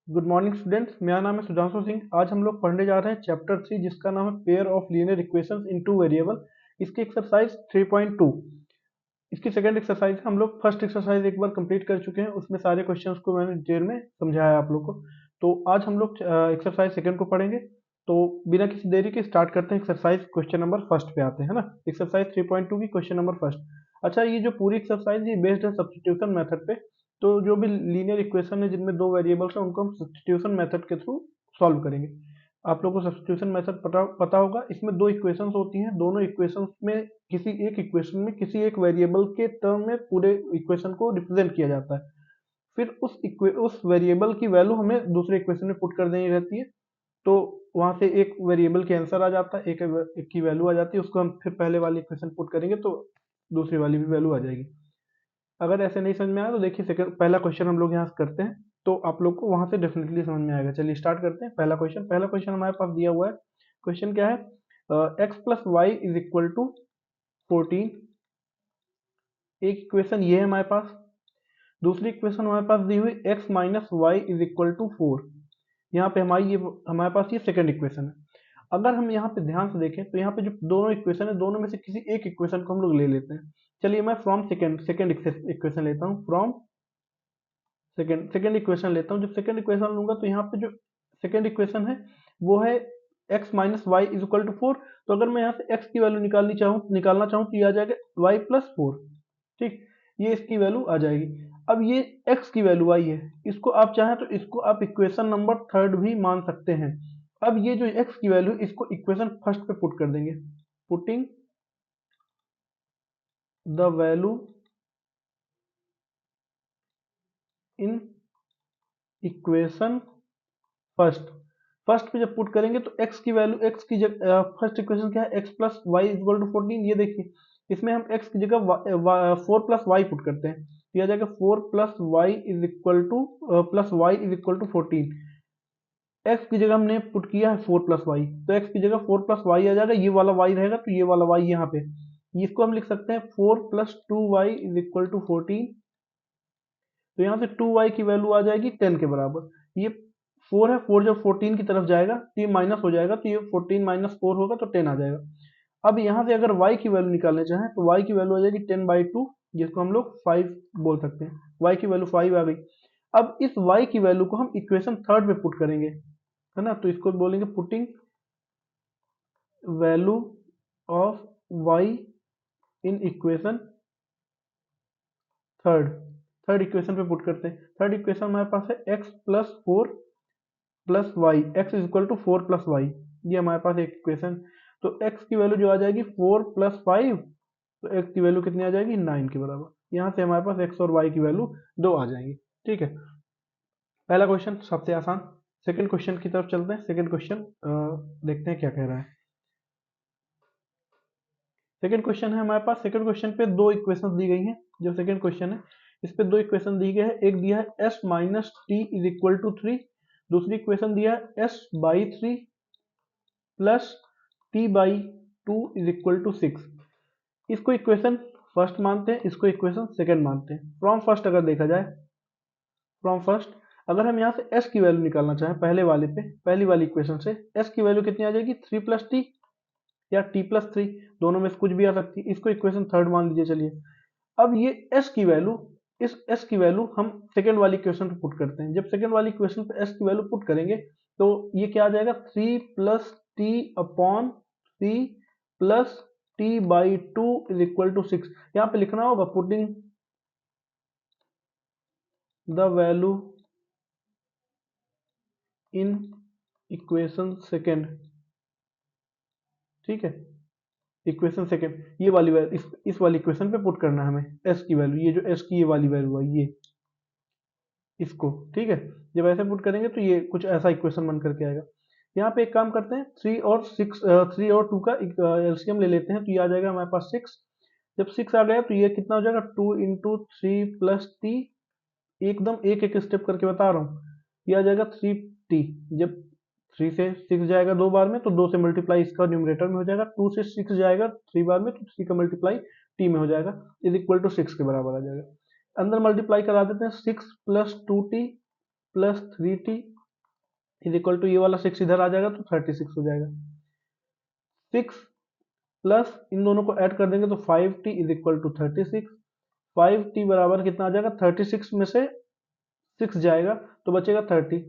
Good morning students, मेरा नाम है सुधांशु सिंह। आज हम लोग पढ़ने जा रहे हैं चैप्टर 3 जिसका नाम है pair of linear equations in two variable. इसकी एक्सरसाइज 3.2 इसकी सेकंड एक्सरसाइज है। हम लोग फर्स्ट एक्सरसाइज एक बार कंप्लीट कर चुके हैं, उसमें सारे क्वेश्चंस को मैंने डिटेल में समझाया आप लोग को। तो आज हम लोग एक्सरसाइज सेकंड को पढ़ेंगे। तो बिना किसी देरी के स्टार्ट करते हैं। एक्सरसाइज क्वेश्चन नंबर फर्स्ट पे आते हैं, है ना। एक्सरसाइज 3.2 की क्वेश्चन नंबर फर्स्ट। अच्छा, ये जो पूरी एक्सरसाइज ये बेस्ड है सब्स्टिट्यूशन मेथड पे। तो जो भी लीनियर इक्वेशन है जिनमें दो वेरिएबल्स हैं उनको हम सब्स्टिट्यूशन मेथड के थ्रू सॉल्व करेंगे। आप लोगों को सब्स्टिट्यूशन मेथड पता होगा। इसमें दो इक्वेशंस होती हैं, दोनों इक्वेशंस में किसी एक इक्वेशन में किसी एक वेरिएबल के टर्म में पूरे इक्वेशन को रिप्रेजेंट किया जाता है। फिर उस वेरिएबल की वैल्यू हमें दूसरे इक्वेशन में पुट कर देनी रहती है। तो वहां से एक वेरिएबल के आंसर आ जाता है, एक की वैल्यू आ जाती है, उसको हम फिर पहले वाली इक्वेशन पुट करेंगे तो दूसरी वाली भी वैल्यू आ जाएगी। अगर ऐसे नहीं समझ में आया तो देखिए सेकंड पहला क्वेश्चन हम लोग यहाँ से करते हैं, तो आप लोग को वहां से डेफिनेटली समझ में आएगा। चलिए स्टार्ट करते हैं। पहला क्वेश्चन हमारे पास दिया हुआ है। क्वेश्चन क्या है? X plus y is equal to 14। एक इक्वेशन ये है हमारे पास। दूसरी इक्वेशन हमारे पास दी हुई x minus y is equal to 4। यहाँ पे हमारे पास ये सेकंड इक्वेशन है। अगर हम यहाँ पे ध्यान से देखें तो यहाँ पे जो दोनों इक्वेशन है, दोनों में से किसी एक इक्वेशन को हम लोग ले लेते हैं। चलिए मैं फ्रॉम सेकंड इक्वेशन लेता हूँ। फ्रॉम सेकंड इक्वेशन लेता हूँ। जब सेकंड इक्वेशन लूंगा तो यहाँ पे जो सेकंड इक्वेशन है वो है x minus y is equal to 4। तो अगर मैं यहाँ से x की वैल्यू निकालना चाहूँ तो ये आ जाएगा y प्लस 4। ठीक, ये इसकी वैल्यू आ जाएगी। अब ये x की वैल्यू आई है, इसको आप चाहें तो इसको आप इक्वेशन नंबर थर्ड भी मान सकते हैं। अब ये जो x की वैल्यू इसको इक्वेशन फर्स्ट पे पुट कर देंगे। Putting the value in equation first. First पे जब पुट करेंगे तो x की वैल्यू, x की जगह फर्स्ट इक्वेशन क्या है? x plus y is equal to 14। ये देखिए इसमें हम x की जगह 4 प्लस वाई पुट करते हैं तो यह आ जाएगा 4 plus y is equal to 14। x की जगह हमने पुट किया है 4 प्लस वाई, तो x की जगह 4 प्लस वाई आ जाएगा। ये वाला y रहेगा तो ये वाला y यहाँ पे, इसको हम लिख सकते हैं 4 plus 2y is equal to 14। तो यहाँ से 2y की वैल्यू आ जाएगी 10 के बराबर। ये 4 है, 4 जब 14 की तरफ जाएगा तो ये माइनस हो जाएगा, तो ये 14 माइनस 4 होगा तो 10 आ जाएगा। अब यहाँ से अगर y की वैल्यू निकालना चाहें तो y की वैल्यू आ जाएगी 10/2, जिसको हम लोग 5 बोल सकते हैं। y की वैल्यू 5 आ गई। अब इस y की वैल्यू को हम इक्वेशन थर्ड में पुट करेंगे, है ना। तो इसको बोलेंगे putting value of y in equation third. Third equation पे पुट करते हैं। थर्ड इक्वेशन हमारे पास है x plus 4 plus y, x is equal to 4 plus y. ये हमारे पास एक इक्वेशन। तो x की वैल्यू जो आ जाएगी 4 प्लस 5, तो x की वैल्यू कितनी आ जाएगी? 9 के बराबर। यहाँ से हमारे पास x और y की वैल्यू 2 आ जाएंगी। ठीक है, पहला क्वेश्चन सबसे आसान। सेकंड क्वेश्चन की तरफ चलते हैं। सेकंड क्वेश्चन देखते हैं क्या कह रहा है। सेकंड क्वेश्चन है हमारे पास। सेकंड क्वेश्चन पे दो इक्वेशन दी गई हैं। जो सेकंड क्वेश्चन है इस पे दो इक्वेशन दी गई है। एक दिया है s minus t is equal to 3। दूसरी इक्वेशन दिया है s by 3 plus t by 2 is equal to 6। इसको इक्वेशन फर्स्ट मानते हैं, इसको इक्वेशन सेकंड मानते हैं। फ्रॉम फर्स्ट अगर देखा जाए, फ्रॉम फर्स्ट अगर हम यहाँ से s की वैल्यू निकालना चाहें पहली वाली इक्वेशन से, s की वैल्यू कितनी आ जाएगी? 3 प्लस टी या t प्लस 3, दोनों में से कुछ भी आ सकती है। इसको इक्वेशन थर्ड मान लीजिए। चलिए अब ये s की वैल्यू, इस s की वैल्यू हम सेकंड वाली इक्वेशन पे पुट करते हैं। जब सेकंड वाली इक्वेशन पे s की वैल्यू पुट करेंगे तो ये क्या आ जाएगा? 3 plus t upon 3 plus t by 2 is equal to 6। यहाँ पे लिखना होगा putting the value in equation second. ठीक है, इक्वेशन सेकंड ये वाली वैल्यू इस वाली इक्वेशन पे पुट करना है हमें s की वैल्यू। ये जो s की ये वाली वैल्यू है ये इसको, ठीक है। जब ऐसे पुट करेंगे तो ये कुछ ऐसा इक्वेशन बन करके आएगा। यहाँ पे एक काम करते हैं, 3 और 2 का एलसीएम ले लेते हैं तो ये आ जाएगा हमारे पास 6। जब 6 आ गया तो ये कितना हो जाएगा? 2 इंटू 3 प्लस टी, एकदम एक एक स्टेप करके बता रहा हूँ। ये आ जाएगा 3t। जब 3 से 6 जाएगा दो बार में तो 2 से मल्टीप्लाई इसका न्यूमरेटर में हो जाएगा। 2 से 6 जाएगा 3 बार में तो 3 का मल्टीप्लाई t में हो जाएगा, इज इक्वल टू 6 के बराबर आ जाएगा। अंदर मल्टीप्लाई करा देते हैं। 6 plus 2t plus 3t is equal to ये वाला 6 इधर आ जाएगा तो 36 हो जाएगा। 6 प्लस इन दोनों को ऐड कर देंगे तो 5t is equal to 36। 5t बराबर कितना आ जाएगा, 36 में से 6 जाएगा तो बचेगा 30।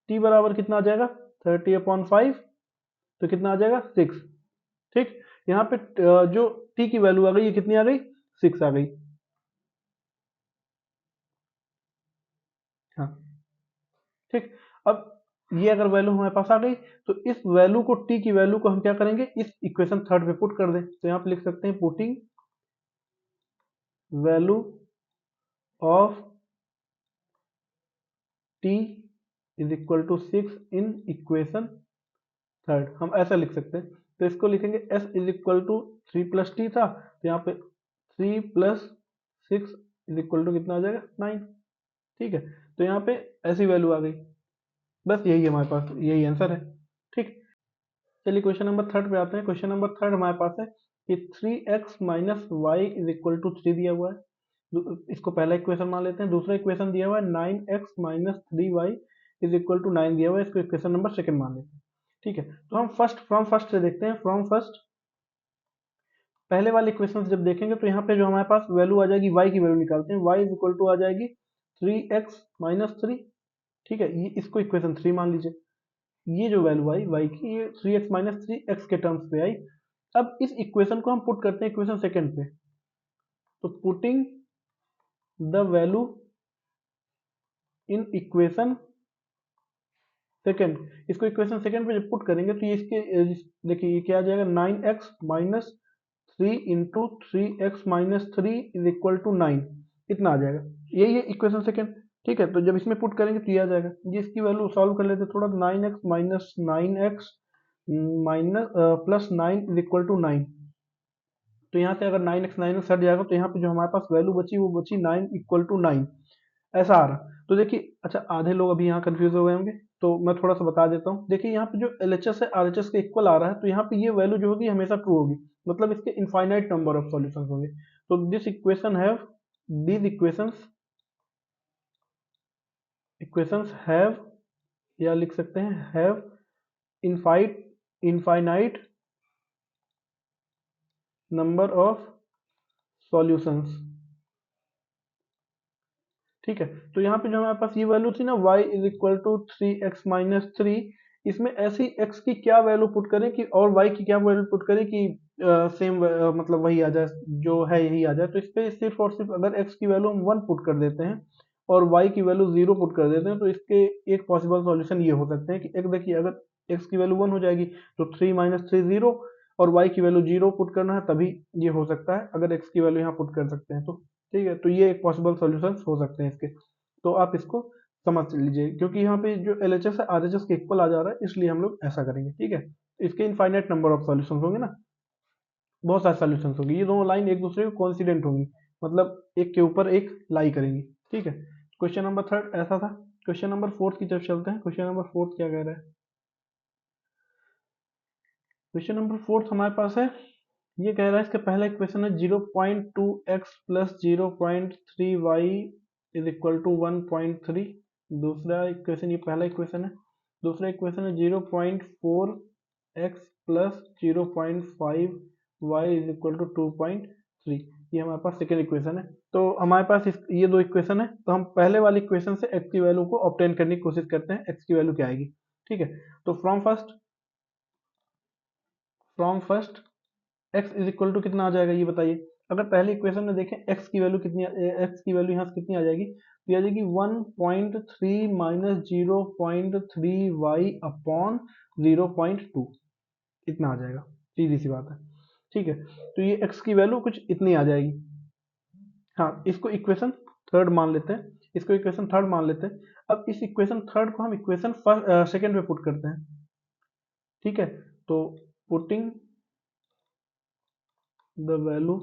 t बराबर कितना आ जाएगा, 30/5, तो कितना आ जाएगा 6। ठीक, यहाँ पे जो t की वैल्यू आ गई ये कितनी आ गई, 6 आ गई। हाँ ठीक, अब ये अगर वैल्यू हमारे पास आ गई तो इस वैल्यू को, t की वैल्यू को हम क्या करेंगे, इस इक्वेशन थर्ड पे पुट कर दें। तो यहाँ पे लिख सकते हैं putting value of t is equal to 6 in equation third, हम ऐसा लिख सकते हैं। तो इसको लिखेंगे s is equal to 3 plus t था, तो यहाँ पे 3 प्लस 6 इज इक्वल टू कितना आ जाएगा, 9। ठीक है, तो यहाँ पे ऐसी वैल्यू आ गई। बस यही है हमारे पास, यही आंसर है। ठीक, चलिए क्वेश्चन नंबर थर्ड पे आते हैं। क्वेश्चन नंबर थर्ड हमारे पास है कि 3x minus y is equal to 3 दिया हुआ है। इसको पहला इक्वेशन मान लेते हैं। दूसरा इक्वेशन दिया हुआ है 9x minus 3y is equal to 9 दिया हुआ है, इसको इक्वेशन नंबर सेकंड मान लेते हैं। ठीक है, तो हम फ्रॉम फर्स्ट से देखते हैं। फ्रॉम फर्स्ट, पहले वाले इक्वेशन जब देखेंगे तो यहाँ पे जो हमारे पास वैल्यू आ जाएगी, y की वैल्यू निकालते हैं। y इज इक्वल टू आ जाएगी 3x माइनस 3। ठीक है, ये इसको इक्वेशन 3 मान लीजिए। ये जो वैल्यू आई y की, ये 3x माइनस 3x के टर्म्स पे आई। अब इस इक्वेशन को हम पुट करते हैं इक्वेशन सेकंड पे। तो putting the value in equation second, इसको इक्वेशन सेकंड पे जब पुट करेंगे तो ये इसके देखिए ये क्या आ जाएगा, 9x minus 3 into 3x minus 3 is equal to 9, इतना आ जाएगा। यही है इक्वेशन सेकंड। ठीक है, तो जब इसमें पुट करेंगे तो ये आ जाएगा। ये इसकी वैल्यू सॉल्व कर लेते थोड़ा। 9x minus 9x minus plus 9 is equal to 9। तो यहाँ से अगर 9x 9x हट जाएगा तो यहाँ पे जो हमारे पास वैल्यू बची वो बची 9 इक्वल टू 9, ऐसा आ रहा। तो देखिए, अच्छा आधे लोग अभी यहाँ कंफ्यूज हो गए होंगे तो मैं थोड़ा सा बता देता हूँ। देखिए यहाँ पे जो LHS है RHS के इक्वल आ रहा है, तो यहाँ पे ये वैल्यू जो होगी हमेशा ट्रू होगी, मतलब इसके इनफाइनाइट नंबर ऑफ सॉल्यूशंस होंगे। तो this equation have, these equations have, या लिख सकते हैं have infinite number of solutions. ठीक है, तो यहाँ पे जो हमारे पास ये वैल्यू थी ना, y is equal to 3x minus 3, इसमें ऐसी x की क्या वैल्यू पुट करें कि, और y की क्या वैल्यू पुट करें कि सेम मतलब वही आ जाए, जो है यही आ जाए। तो इस पे सिर्फ और सिर्फ अगर x की वैल्यू हम 1 पुट कर देते हैं और y की वैल्यू 0 पुट कर देते हैं तो इसके एक पॉसिबल सॉल्यूशन ये हो सकते हैं कि, एक देखिए अगर x की वैल्यू 1 हो जाएगी तो 3 माइनस 3 0, और y की वैल्यू 0 पुट करना है तभी ये हो सकता है, अगर x की वैल्यू यहाँ पुट कर सकते हैं तो। ठीक है, तो ये एक पॉसिबल सॉल्यूशंस हो सकते हैं इसके। तो आप इसको समझ लीजिए, क्योंकि यहाँ पे जो LHS है RHS के इक्वल आ जा रहा है, इसलिए हम लोग ऐसा करेंगे। ठीक है, इसके इनफाइनाइट नंबर ऑफ सॉल्यूशंस होंगे ना, बहुत सारे सॉल्यूशंस होंगे। ये दोनों लाइन एक दूसरे को कोइंसिडेंट होंगी, मतलब एक के ऊपर एक लाई करेंगी। ठीक है, क्वेश्चन नंबर थर्ड ऐसा था। क्वेश्चन नंबर फोर्थ की तरफ चलते हैं। क्वेश्चन नंबर फोर्थ क्या कह रहा है। क्वेश्चन नंबर फोर्थ हमारे पास है, ये कह रहा है, इसका पहला इक्वेशन है 0.2x plus 0.3y is equal to 1.3। दूसरा इक्वेशन, ये पहला इक्वेशन है। दूसरा इक्वेशन है 0.4x plus 0.5y is equal to 2.3। ये हमारे पास सेकेंड इक्वेशन है। तो हमारे पास ये दो इक्वेशन है, तो हम पहले वाले इक्वेशन से x की वैल्यू को ऑब्टेन करने की कोशिश करते हैं। x की वैल्यू क्या आएगी। ठीक है, तो from first x is equal to कितना आ जाएगा ये बताइए। अगर पहले इक्वेशन में देखें x की वैल्यू कितनी, x की वैल्यू यहाँ से कितनी आ जाएगी, तो ये आ जाएगी 1.3 माइनस 0.3y अपॉन 0.2, इतना आ जाएगा। सीधी सी बात है। ठीक है, तो ये x की वैल्यू कुछ इतनी आ जाएगी। हाँ, इसको इक्वेशन थर्ड मान लेते हैं, इसको इक्वेशन थर्ड मान लेते हैं। अब इस इक्वेशन थर्ड को हम इक्वेशन सेकेंड पे पुट करते हैं। ठीक है, तो putting the value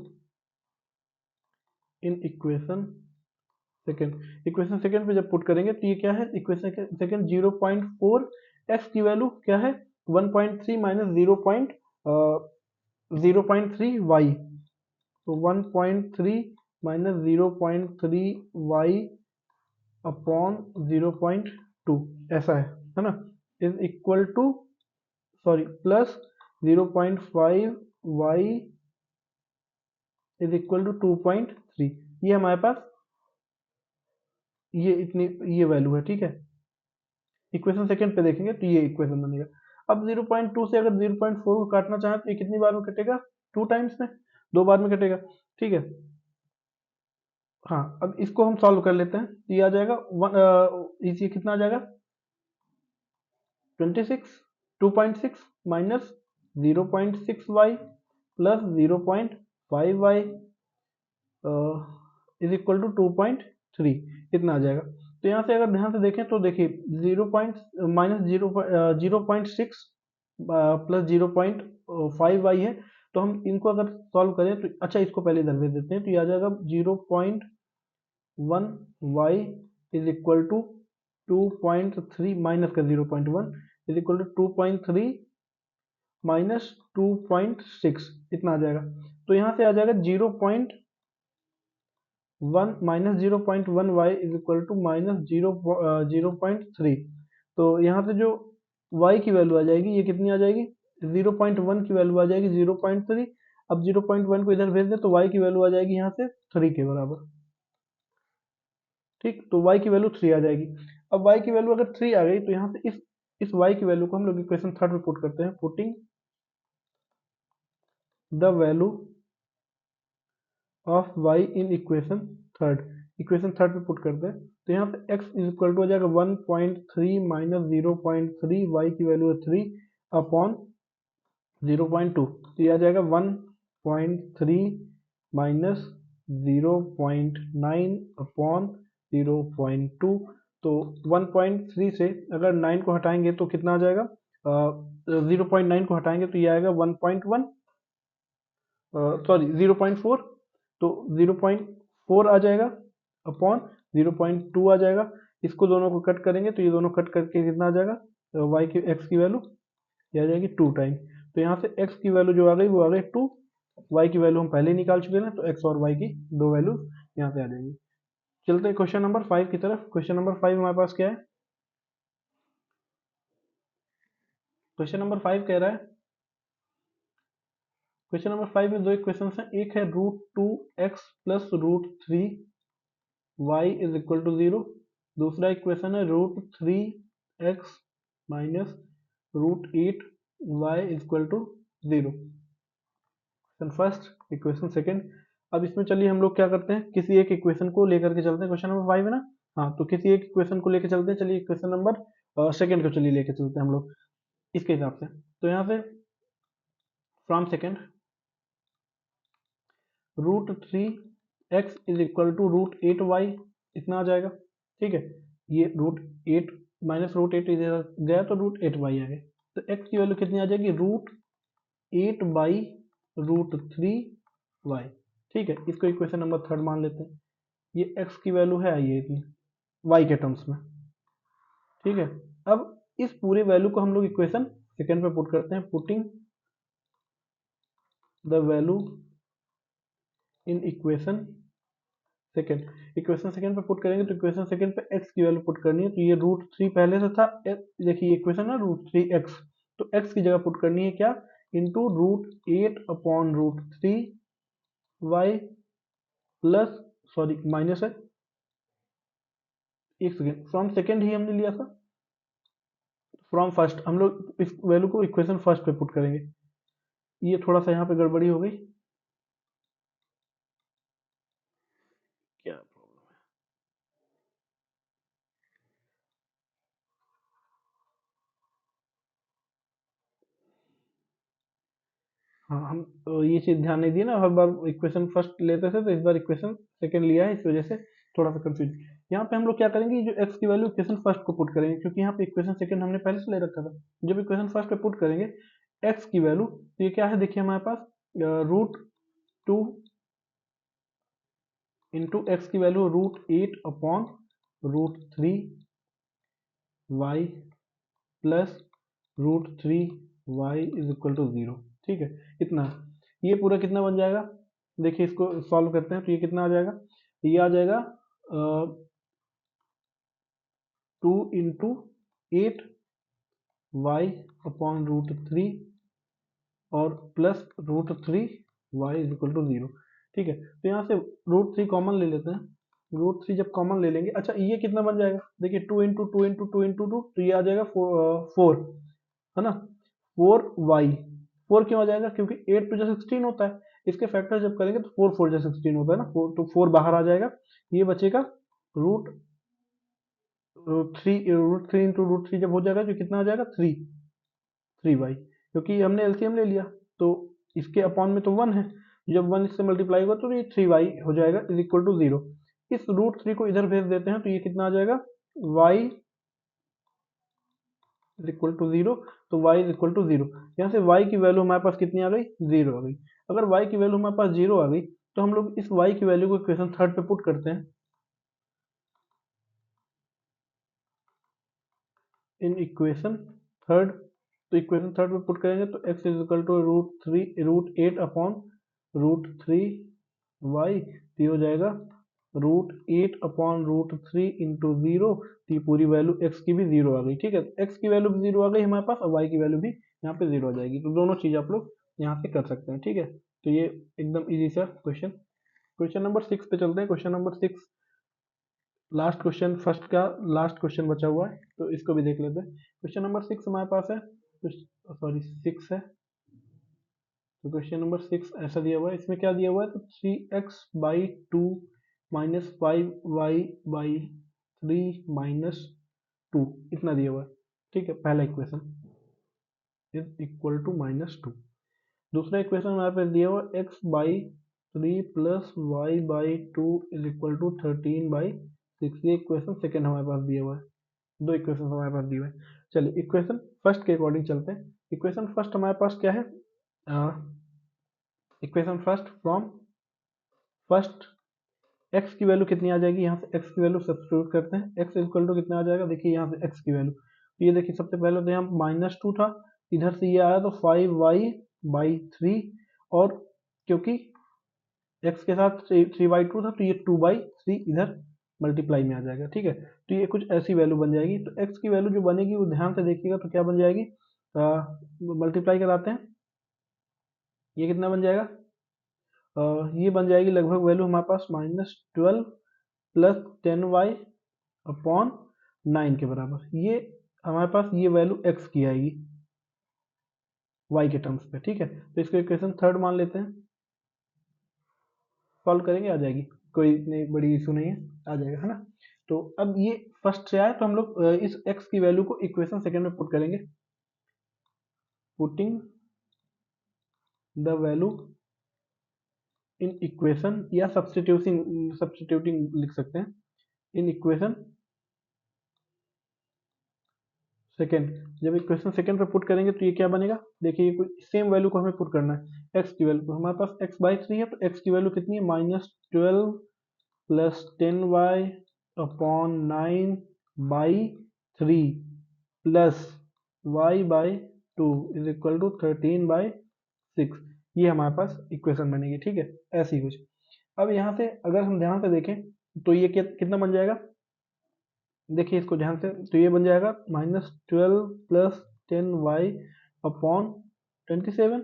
in equation second पे जब पुट करेंगे तो ये क्या है, इक्वेशन सेकेंड 0.4, एक्स की वैल्यू क्या है 1.3 माइनस 0.3y, तो 1.3 माइनस 0.3y अपॉन 0.2, ऐसा है। है ना, is equal to sorry plus 0.5y is equal to 2.3। ये हमारे पास ये इतनी ये वैल्यू है, ठीक है। इक्वेशन सेकंड पे देखेंगे तो ये इक्वेशन बनेगा। अब 0.2 से अगर 0.4 को काटना चाहें तो ये कितनी बार में कटेगा, 2 टाइम्स में, 2 बार में कटेगा, ठीक है। हाँ, अब इसको हम सॉल्व कर लेते हैं तो ये आ जाएगा इसी कितना आ जाएगा 26, 2.6 minus 0.6y plus 0.5y is equal to 2.3, इतना आ जाएगा। तो यहाँ से अगर ध्यान से देखें तो देखिए 0.6 प्लस 0.5y है, तो हम इनको अगर सॉल्व करें तो अच्छा इसको पहले इधर भेज देते हैं, तो ये आ जाएगा 0.1y is equal to 2.3 minus का 0.1 इज इक्वल टू 2.3 माइनस 2.6, इतना आ जाएगा। तो यहाँ से आ जाएगा 0.1 minus 0.1y is equal to minus 0.3। तो यहाँ से जो y की वैल्यू आ जाएगी ये कितनी आ जाएगी, 0.1 की वैल्यू आ जाएगी 0.3। अब 0.1 को इधर भेज दे तो y की वैल्यू आ जाएगी यहाँ से 3 के बराबर, ठीक। तो y की वैल्यू 3 आ जाएगी। अब y की वैल्यू अगर 3 आ गई तो यहाँ से इस y की वैल्यू को हम लोग इक्वेशन थर्ड में पुट करते हैं, putting the value of y in equation third, equation third पे पुट करते हैं। तो यहाँ से x इज इक्वल टू हो जाएगा 1.3 माइनस 0.3, y की वैल्यू है 3 अपॉन 0.2, तो ये आ जाएगा 1.3 माइनस 0.9 अपॉन 0.2। तो 1.3 से अगर 9 को हटाएंगे तो कितना आ जाएगा, 0.9 को हटाएंगे तो ये आएगा 1.1, सॉरी 0.4, तो 0.4 आ जाएगा अपॉन 0.2 आ जाएगा। इसको दोनों को कट करेंगे तो ये दोनों कट करके कितना आ जाएगा, y की x की वैल्यू ये आ जाएगी 2 टाइम। तो यहाँ से x की वैल्यू जो आ गई वो आ गई 2, y की वैल्यू हम पहले ही निकाल चुके हैं, तो x और y की दो वैल्यू यहाँ से आ जाएंगी। चलते हैं क्वेश्चन नंबर 5 की तरफ। क्वेश्चन नंबर 5 हमारे पास क्या है, क्वेश्चन नंबर 5 कह रहा है, क्वेश्चन नंबर 5 में दो इक्वेशन हैं, एक है √2x plus √3y is equal to 0, दूसरा इक्वेशन है √3x minus √8y is equal to 0। First, equation second. अब इसमें चलिए हम लोग क्या करते हैं, किसी एक इक्वेशन को लेकर के चलते हैं, क्वेश्चन नंबर 5 है ना, हाँ, तो किसी एक इक्वेशन को लेकर चलते हैं। चलिए इक्वेशन नंबर सेकंड को चलिए लेकर चलते हैं हम लोग इसके हिसाब से। तो यहाँ से from second √3x is equal to √8y, इतना आ जाएगा, ठीक है। ये √8 माइनस √8 इधर गया तो √8y आ गया, तो x की वैल्यू कितनी आ जाएगी, √8/√3y, ठीक है। इसको इक्वेशन नंबर थर्ड मान लेते हैं। ये x की वैल्यू है ये इतनी y के टर्म्स में, ठीक है। अब इस पूरे वैल्यू को हम लोग इक्वेशन सेकंड पे पुट करते हैं, putting the value in equation second. Equation second पे पुट करेंगे तो इक्वेशन सेकंड पे x की वैल्यू पुट करनी है, तो ये √3 पहले से था, देखिए इक्वेशन है √3x, तो x की जगह पुट करनी है क्या, into √8/√3y plus, sorry minus है, एक सेकेंड, फ्रॉम सेकेंड ही हमने लिया था, फ्रॉम फर्स्ट हम लोग इस वैल्यू को इक्वेशन फर्स्ट पे पुट करेंगे। ये थोड़ा सा यहाँ पे गड़बड़ी हो गई, क्या प्रॉब्लम है, हाँ हम ये चीज ध्यान नहीं दिए ना, हर बार इक्वेशन फर्स्ट लेते थे तो इस बार इक्वेशन सेकंड लिया है, इस वजह से थोड़ा सा कंफ्यूज। यहाँ पे हम लोग क्या करेंगे, जो x की वैल्यू इक्वेशन फर्स्ट को पुट करेंगे, क्योंकि यहाँ पे इक्वेशन सेकंड हमने पहले से ले रखा था। जब इक्वेशन फर्स्ट पे पुट करेंगे x की वैल्यू, तो ये क्या है, देखिए हमारे पास √2 इंटू एक्स की value √8/√3y plus √3y is equal to 0, ठीक है। इतना ये पूरा कितना बन जाएगा, देखिए इसको सॉल्व करते हैं तो ये कितना आ जाएगा, ये आ जाएगा 2 into 8 Y upon root three और plus root three Y is equal to 0। ठीक है, तो यहाँ से रूट थ्री कॉमन ले लेते हैं। रूट थ्री जब कॉमन ले लेंगे, अच्छा ये कितना बन जाएगा, देखिए 2 इंटू 2 इंटू 2 इंटू 2, तो ये आ जाएगा 4, है ना। 4y, 4 क्यों आ जाएगा, क्योंकि 8 टू जा 16 होता है, इसके फैक्टर जब करेंगे तो 4 4 जा 16 होता है ना, 4 तो 4 बाहर आ जाएगा, ये बचेगा root root three into root three जब हो जाएगा तो कितना आ जाएगा 3y, क्योंकि हमने एलसीएम ले लिया तो इसके अपॉन में तो 1 है, जब 1 इससे मल्टीप्लाई होगा तो ये 3y हो जाएगा इज इक्वल टू 0। इस रूट थ्री को इधर भेज देते हैं तो ये कितना आ जाएगा y इज इक्वल टू 0, तो y इज इक्वल टू 0। यहाँ से y की वैल्यू हमारे पास कितनी आ गई, 0 आ गई। अगर y की वैल्यू हमारे पास 0 आ गई तो हम लोग इस y की वैल्यू को इक्वेशन थर्ड पे पुट करते हैं। इन इक्वेशन थर्ड, तो इक्वेशन थर्ड में पुट करेंगे तो x is equal to root 8 upon root three y, तो ये हो जाएगा root 8 upon root three into 0, तो ये पूरी वैल्यू x की भी 0 आ गई। ठीक है, x की वैल्यू भी 0 आ गई हमारे पास और y की वैल्यू भी यहाँ पे 0 आ जाएगी, तो दोनों चीज आप लोग यहाँ से कर सकते हैं। ठीक है, तो ये एकदम इजी सा क्वेश्चन। क्वेश्चन नंबर 6 पे चलते हैं। Question number 6 last question, first का लास्ट क्वेश्चन बचा हुआ है तो इसको भी देख लेते हैं। क्वेश्चन नंबर 6 हमारे पास है, सॉरी 6 है, तो क्वेश्चन नंबर 6 ऐसा दिया हुआ है, इसमें क्या दिया हुआ है, तो 3x/2 माइनस 5y/3 माइनस 2 इतना दिया हुआ है। ठीक है, पहला इक्वेशन इज इक्वल टू -2। दूसरा इक्वेशन हमारे पास दिया हुआ x/3 plus y/2 is equal to 13/6। ये इक्वेशन सेकेंड हमारे पास दिया हुआ है, दो इक्वेशन हमारे पास दिए हुए हैं। चलिए इक्वेशन फर्स्ट के अकॉर्डिंग चलते हैं। इक्वेशन फर्स्ट हमारे पास क्या है, equation first from first x की वैल्यू कितनी आ जाएगी, यहाँ से x की वैल्यू सब्स्टिट्यूट करते हैं। x इक्वल टू कितना आ जाएगा, देखिए यहाँ से x की वैल्यू, तो ये देखिए सबसे पहले तो यहाँ -2 था, इधर से ये आया तो 5y/3, और क्योंकि x के साथ 3/2 था तो ये 2/3 इधर मल्टीप्लाई में आ जाएगा। ठीक है, तो ये कुछ ऐसी वैल्यू बन जाएगी। तो x की वैल्यू जो बनेगी वो ध्यान से देखिएगा तो क्या बन जाएगी, मल्टीप्लाई कराते हैं, ये कितना बन जाएगा, ये बन जाएगी लगभग वैल्यू हमारे पास -12 प्लस 10y अपॉन 9 के बराबर। ये हमारे पास ये वैल्यू x की आएगी y के टर्म्स पे। ठीक है, तो इसको इक्वेशन थर्ड मान लेते हैं, सॉल्व करेंगे आ जाएगी, कोई इतनी बड़ी इशू नहीं है, आ जाएगा, है ना। तो अब ये फर्स्ट से आया तो हम लोग इस x की वैल्यू को इक्वेशन सेकंड में पुट करेंगे। Putting the value in equation, या सब्स्टिट्यूटिंग लिख सकते हैं, इन इक्वेशन सेकेंड। जब इक्वेशन सेकेंड पे पुट करेंगे तो ये क्या बनेगा, देखिए ये सेम वैल्यू को हमें पुट करना है। x की वैल्यू को हमारे पास x/3 है, तो x की वैल्यू कितनी है, -12 plus 10y upon 9/3 plus y/2 is equal to 13/6। ये हमारे पास इक्वेशन बनेगी। ठीक है, ऐसी कुछ। अब यहाँ से अगर हम ध्यान से देखें तो ये कितना बन जाएगा, देखिए इसको ध्यान से, तो ये बन जाएगा -12 plus 10y upon 27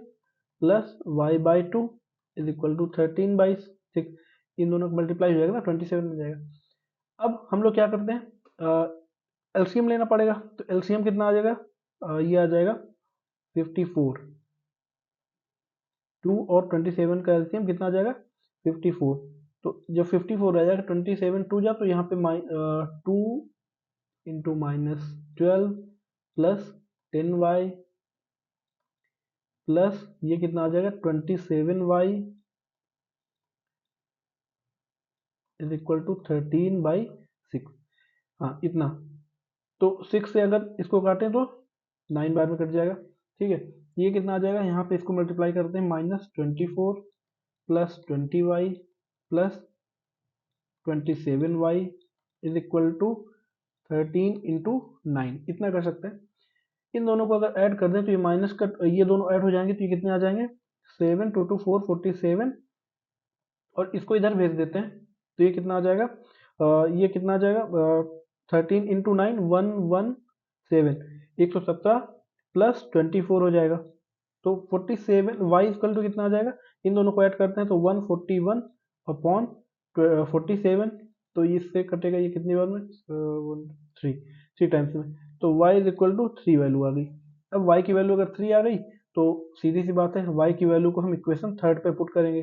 plus y/2 is equal to 13/6। इन दोनों को मल्टीप्लाई हो जाएगा ना, 27 बन जाएगा। अब हम लोग क्या करते हैं, एलसीएम लेना पड़ेगा, तो एलसीएम कितना आ जाएगा, ये आ जाएगा 54। 2 और 27 का एलसीएम कितना आ जाएगा, 54। तो जब 54 आ जाएगा, 27 2 जा, तो यहाँ पे 2 इंटू -12 प्लस 10y प्लस ये कितना आ जाएगा 27y इज इक्वल टू 13/6। हाँ इतना, तो 6 से अगर इसको काटें तो 9 बार में कट जाएगा। ठीक है, ये कितना आ जाएगा, यहाँ पे इसको मल्टीप्लाई करते हैं, -24 plus 20y plus 27y is equal to 13 into 9, इतना कर सकते हैं। इन दोनों को अगर ऐड कर दें तो ये माइनस का, ये दोनों ऐड हो जाएंगे तो ये कितने आ जाएंगे, 7 2 2 4 47, और इसको इधर भेज देते हैं तो ये कितना आ जाएगा, ये कितना आ जाएगा, 13 इंटू 9 117। 117 प्लस 24 हो जाएगा, तो 47 वाई इक्वल टू कितना आ जाएगा, इन दोनों को ऐड करते हैं तो 141 अपॉन 47, तो इससे कटेगा ये कितनी बार में, 3 टाइम्स में, तो y is equal to 3 value आ गई। अब y की वैल्यू अगर 3 आ गई तो सीधी सी बात है y की वैल्यू को हम इक्वेशन थर्ड पे पुट करेंगे।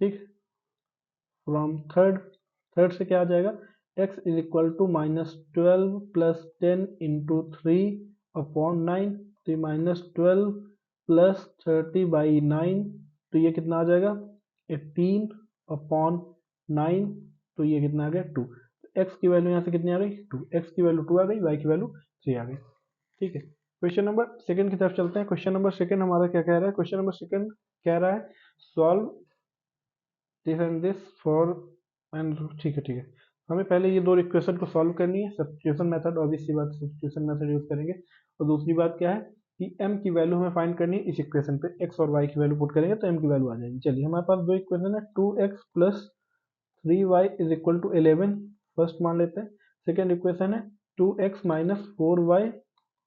ठीक, फ्रॉम थर्ड, थर्ड से क्या आ जाएगा, x is equal to -12 plus 10 into 3 upon 9, तो ये -12 प्लस 30/9, तो ये कितना आ जाएगा 18 अपॉन 9, तो ये कितना आ गया 2, एक्स की वैल्यू यहाँ से कितनी आ गई 2, एक्स की वैल्यू 2 आ गई, वाई की वैल्यू 3 आ गई। ठीक है, क्वेश्चन नंबर सेकंड की तरफ चलते हैं। क्वेश्चन नंबर सेकंड हमारा क्या कह रहा है, क्वेश्चन नंबर सेकंड कह रहा है solve this and this for and, ठीक है, हमें पहले ये दो इक्वेशन को सॉल्व करनी है, सब्स्टिट्यूशन मेथड, ऑब्वियस सी बात सब्स्टिट्यूशन मेथड यूज करेंगे। और दूसरी बात क्या है कि m की वैल्यू हमें फाइंड करनी है, इस इक्वेशन पे x और y की वैल्यू पुट करेंगे तो m की वैल्यू आ जाएगी। चलिए हमारे पास दो इक्वेशन है, 2x plus 3y is equal to 11 first मान लेते हैं, सेकेंड इक्वेशन है 2x minus 4y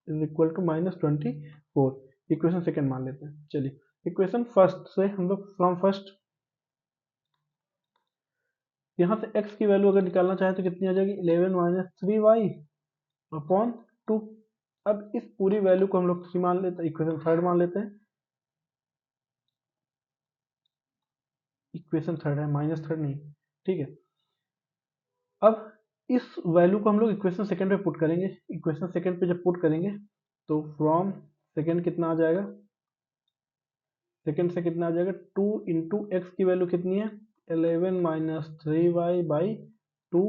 is equal to -24, equation second मान लेते हैं। चलिए इक्वेशन फर्स्ट से हम लोग फ्रॉम फर्स्ट, यहाँ से x की वैल्यू अगर निकालना चाहे तो कितनी आ जाएगी 11 माइनस 3y अपॉन 2। अब इस पूरी वैल्यू को हम लोग 3 मान लेते हैं, इक्वेशन थर्ड मान लेते हैं, इक्वेशन थर्ड है माइनस थर्ड नहीं। ठीक है, अब इस वैल्यू को हम लोग इक्वेशन सेकंड पे पुट करेंगे, इक्वेशन सेकंड पे जब पुट करेंगे तो फ्रॉम सेकंड कितना आ जाएगा, सेकंड से कितना आ जाएगा 2 इंटू एक्स की वैल्यू कितनी है 11 माइनस 3y/2।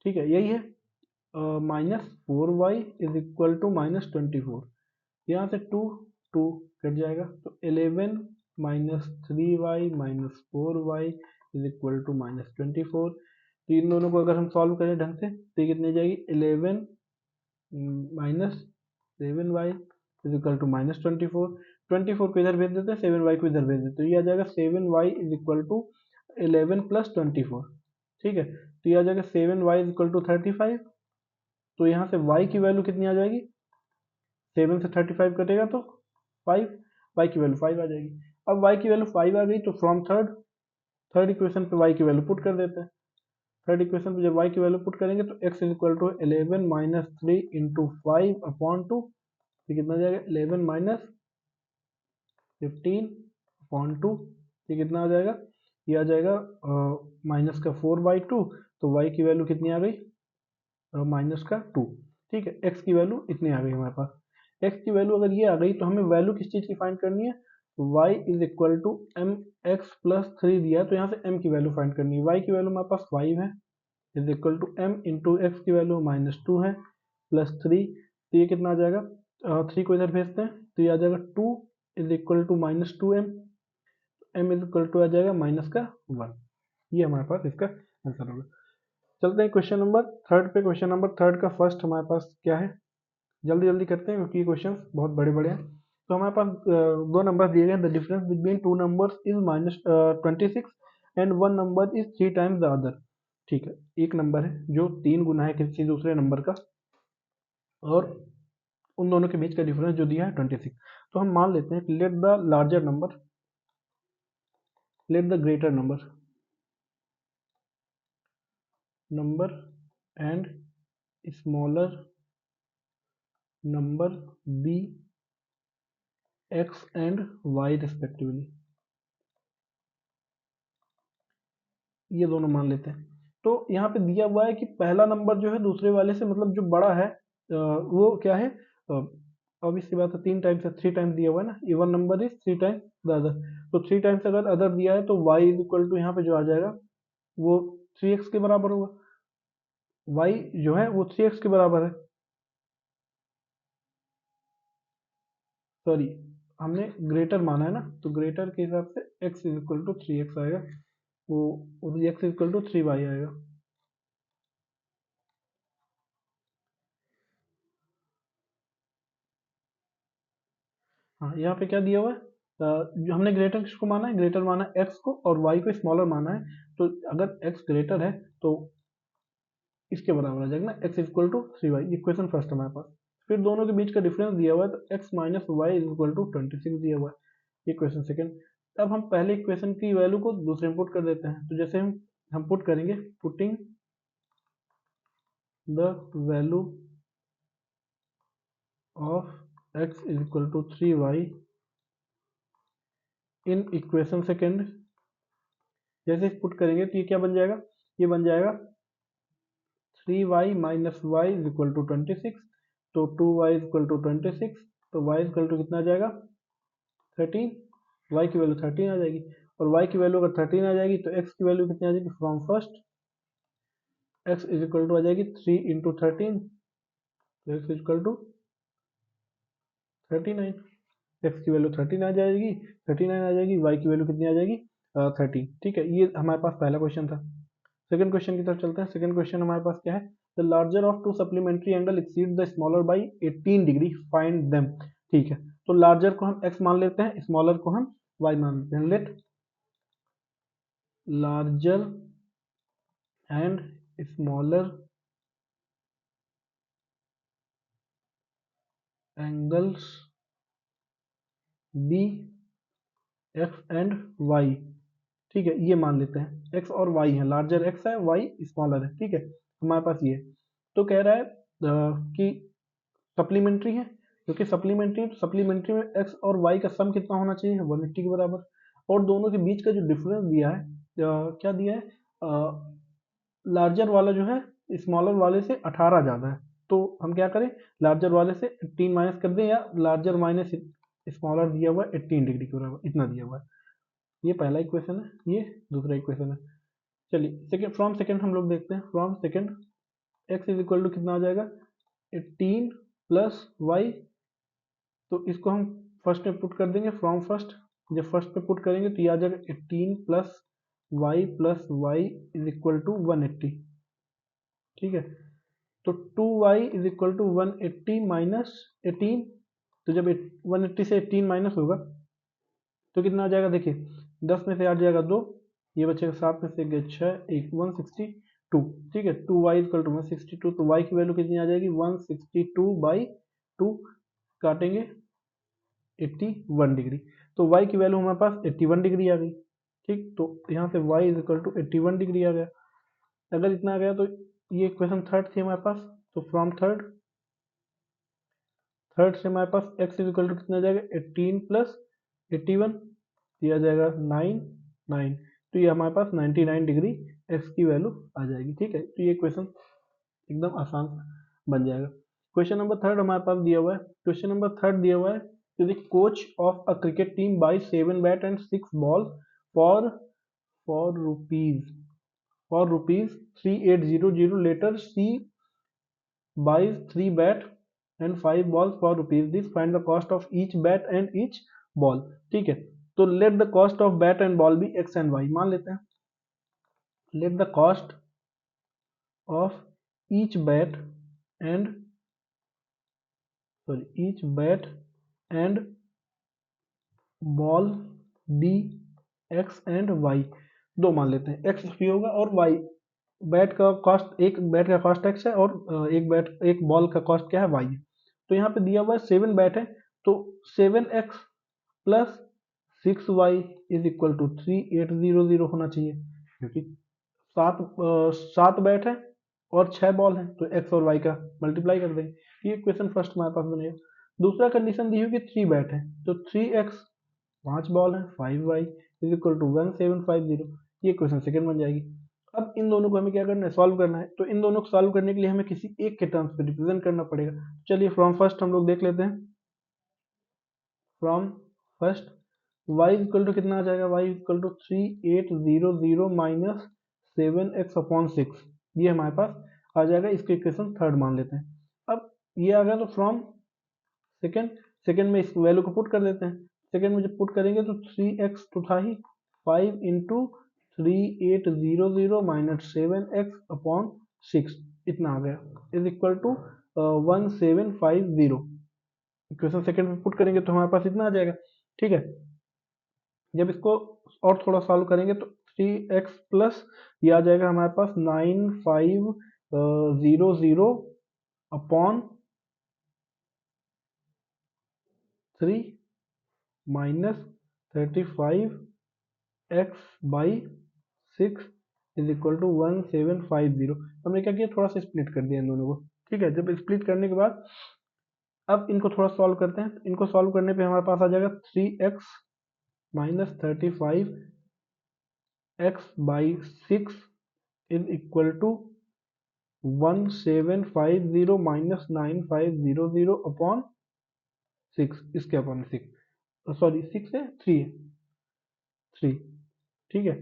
ठीक है, यही है, -4y इज इक्वल टू -24, यहाँ से 2 कट जाएगा तो 11 minus 3y minus 4y is equal to -24, तो इन दोनों को अगर हम सॉल्व करें ढंग से तो ये कितनी जाएगी 11 minus 7y is equal to -24, 24 को इधर भेज देते हैं, 7y को इधर भेज देते हैं, तो ये आ जाएगा 7y is equal to 11 plus 24। ठीक है, तो ये आ जाएगा 7y इज इक्वल टू 35, तो यहाँ से y की वैल्यू कितनी आ जाएगी, 7 से 35 कटेगा तो 5, y की वैल्यू 5 आ जाएगी। अब y की वैल्यू 5 आ गई तो फ्रॉम थर्ड, थर्ड इक्वेशन पे y की वैल्यू पुट कर देते हैं, थर्ड इक्वेशन पे जब y की वैल्यू पुट करेंगे तो x is equal to 11 minus 3 into 5 upon 2, ये कितना जाएगा 11 माइनस 15 अपॉन 2, ये कितना आ जाएगा, ये आ जाएगा माइनस का 4/2, तो y की वैल्यू कितनी आ गई माइनस का 2। ठीक है, x की वैल्यू इतनी आ गई हमारे पास, x की वैल्यू अगर ये आ गई तो हमें वैल्यू किस चीज़ की फाइंड करनी है, y is equal to m x plus 3 दिया है तो यहाँ से m की वैल्यू फाइंड करनी है, y की वैल्यू हमारे पास 5 है is equal to m into x की वैल्यू -2 है प्लस 3, तो ये कितना आ जाएगा 3 को इधर भेजते हैं तो ये आ जाएगा 2 is equal to -2m, m is equal to आ जाएगा माइनस का 1, ये हमारे पास इसका आंसर होगा। चलते हैं क्वेश्चन नंबर थर्ड पे। क्वेश्चन नंबर थर्ड का फर्स्ट हमारे पास क्या है, जल्दी जल्दी करते हैं क्योंकि क्वेश्चन बहुत बड़े बड़े हैं। तो हमारे पास दो नंबर दिए गए, the difference between two numbers is -26 and one number is 3 times the other. ठीक है, एक नंबर है जो 3 गुना है किसी दूसरे नंबर का और उन दोनों के बीच का डिफरेंस जो दिया है 26, तो हम मान लेते हैं let the larger number, let the greater number and smaller number be x and y respectively, ये दोनों मान लेते हैं। तो यहाँ पे दिया हुआ है कि पहला नंबर जो है दूसरे वाले से मतलब जो बड़ा है वो क्या है, अब इसकी बात है 3 टाइम्स से 3 टाइम्स दिया हुआ है ना, even number is 3 times the other, तो 3 टाइम्स अगर अदर दिया है तो y इज इक्वल टू यहाँ पे जो आ जाएगा वो 3x के बराबर होगा, y जो है वो 3x के बराबर है, सॉरी हमने ग्रेटर माना है ना, तो ग्रेटर के हिसाब से x is equal to 3x आएगा, वो x is equal to 3y आएगा। हाँ, यहाँ पे क्या दिया हुआ है, जो हमने ग्रेटर किसको माना है, ग्रेटर माना है x को और y को स्मॉलर माना है, तो अगर x ग्रेटर है तो इसके बराबर आ जाएगा ना, x इक्वल टू 3y। ये क्वेश्चन फर्स्ट हमारे पास। फिर दोनों के बीच का डिफरेंस दिया हुआ है तो x minus y equal to 26 दिया हुआ है। ये क्वेश्चन सेकंड। अब हम पहले इक्वेशन की वैल्यू को दूसरे में पुट कर देते हैं। तो जैसे हम पुट करेंगे, putting the value of x is equal to 3y in equation second. जैसे पुट करेंगे तो ये क्या बन जाएगा, ये बन जाएगा 3y minus y is equal to 26। तो 2y इज इक्वल टू 26, तो y इज इक्वल टू कितना आ जाएगा 13। y की वैल्यू 13 आ जाएगी, और y की वैल्यू अगर 13 आ जाएगी तो x की वैल्यू कितनी आ जाएगी, from first x is equal to आ जाएगी 3 इंटू 13, तो x is equal to 39। x की वैल्यू 13 आ जाएगी, 39 आ जाएगी, y की वैल्यू कितनी आ जाएगी 13। ठीक है, ये हमारे पास पहला क्वेश्चन था। सेकंड क्वेश्चन की तरफ चलते हैं। सेकंड क्वेश्चन हमारे पास क्या है, the larger of to supplementary angle exceed the smaller by 18 degree, find them. ठीक है, तो लार्जर को हम x मान लेते हैं, स्मॉलर को हम y मान लेते हैं। Let larger and smaller angles be x and y। ठीक है, ये मान लेते हैं, x और y है, लार्जर x है, y स्मॉलर है। ठीक है, हमारे पास ये है। तो कह रहा है कि सप्लीमेंट्री है, क्योंकि सप्लीमेंट्री, तो सप्लीमेंट्री में x और y का सम कितना होना चाहिए, 180 के बराबर। और दोनों के बीच का जो डिफरेंस दिया है, क्या दिया है, लार्जर वाला जो है स्मॉलर वाले से 18 ज़्यादा है। तो हम क्या करें, लार्जर वाले से 18 माइनस कर दें, या लार्जर माइनस स्मॉलर दिया हुआ है 18 डिग्री के बराबर, इतना दिया हुआ है। ये पहला इक्वेशन है, ये दूसरा इक्वेशन है। चलिए सेकेंड, फ्रॉम सेकेंड हम लोग देखते हैं। From second x is equal to कितना आ जाएगा 18 प्लस वाई। तो इसको हम फर्स्ट में पुट कर देंगे, फ्रॉम फर्स्ट। जब फर्स्ट में पुट करेंगे तो ये आ जाएगा 18 plus y is equal to 180। ठीक है, तो 2y is equal to 180 minus 18। तो जब 180 से 18 माइनस होगा तो कितना आ जाएगा, देखिए 10 में से 8 जाएगा 2, ये बचेगा 7 में से 6, एक 162। ठीक है, 2y इक्वल टू 162, तो y की वैल्यू कितनी आ जाएगी 162 बाई 2, काटेंगे 81 डिग्री। तो y की वैल्यू हमारे पास 81 डिग्री आ गई। ठीक, तो यहाँ से y is equal to 81 degree आ गया। अगर इतना आ गया तो ये क्वेश्चन थर्ड थी हमारे पास। तो फ्रॉम थर्ड से हमारे पास x इज इक्वल टू कितना आ जाएगा 18 प्लस 81, दिया जाएगा 9। तो ये हमारे पास 99 डिग्री x की वैल्यू आ जाएगी। ठीक है, तो ये क्वेश्चन एकदम आसान बन जाएगा। क्वेश्चन नंबर थर्ड हमारे पास दिया हुआ है। क्वेश्चन नंबर थर्ड दिया हुआ है, to the coach of a cricket team buys 7 bat and 6 ball for rupees 3800. Later she buys 3 bat and 5 balls for rupees this, find the cost of each bat and each ball। ठीक है, तो let the cost of bat and ball be x and y मान लेते हैं। let the cost of each bat and and ball be x and y, दो मान लेते हैं, एक्स भी होगा और वाई। बैट का कॉस्ट, एक बैट का कॉस्ट एक्स है और एक बॉल का कॉस्ट क्या है, वाई है। तो यहाँ पे दिया हुआ है 7 बैट है, तो 7x plus 6y is equal to 3800 होना चाहिए, क्योंकि सात बैट है और 6 बॉल है, तो x और y का मल्टीप्लाई कर देंगे। ये क्वेश्चन फर्स्ट हमारे पास बनेगा। दूसरा कंडीशन दी हुई कि 3 बैट है, तो 3x 5 बॉल है 5y इज इक्वल टू 1750। ये क्वेश्चन सेकंड बन जाएगी। अब इन दोनों को हमें क्या करना है, सॉल्व करना है। तो इन दोनों को सॉल्व करने के लिए हमें किसी एक के टर्म्स पे रिप्रेजेंट करना पड़ेगा। चलिए फ्रॉम फर्स्ट हम लोग देख लेते हैं। From first y equal to कितना आ जाएगा, y equal to 3800 minus 7x upon 6, ये हमारे पास आ जाएगा। इसको इक्वेशन थर्ड मान लेते हैं। अब ये आ गया, तो फ्रॉम सेकेंड में इस वैल्यू को पुट कर देते हैं। सेकेंड में जब पुट करेंगे तो 3x तो था ही, 5 इंटू 3800 माइनस 7x अपॉन 6, इतना आ गया, is equal to 1750। Equation second में पुट करेंगे तो हमारे पास इतना आ जाएगा। ठीक है, जब इसको और थोड़ा सॉल्व करेंगे तो 3x प्लस ये आ जाएगा हमारे पास 95 0 upon 3 minus 35x/6 is equal to 1750। हमने क्या किया, थोड़ा सा स्प्लिट कर दिया इन दोनों को। ठीक है, जब स्प्लिट करने के बाद अब इनको थोड़ा सॉल्व करते हैं। इनको सॉल्व करने पे हमारे पास आ जाएगा 3x minus 35x/6 is equal to 1750 minus 9500 upon 6, इसके अपॉन 6, सॉरी 6 है 3। ठीक है,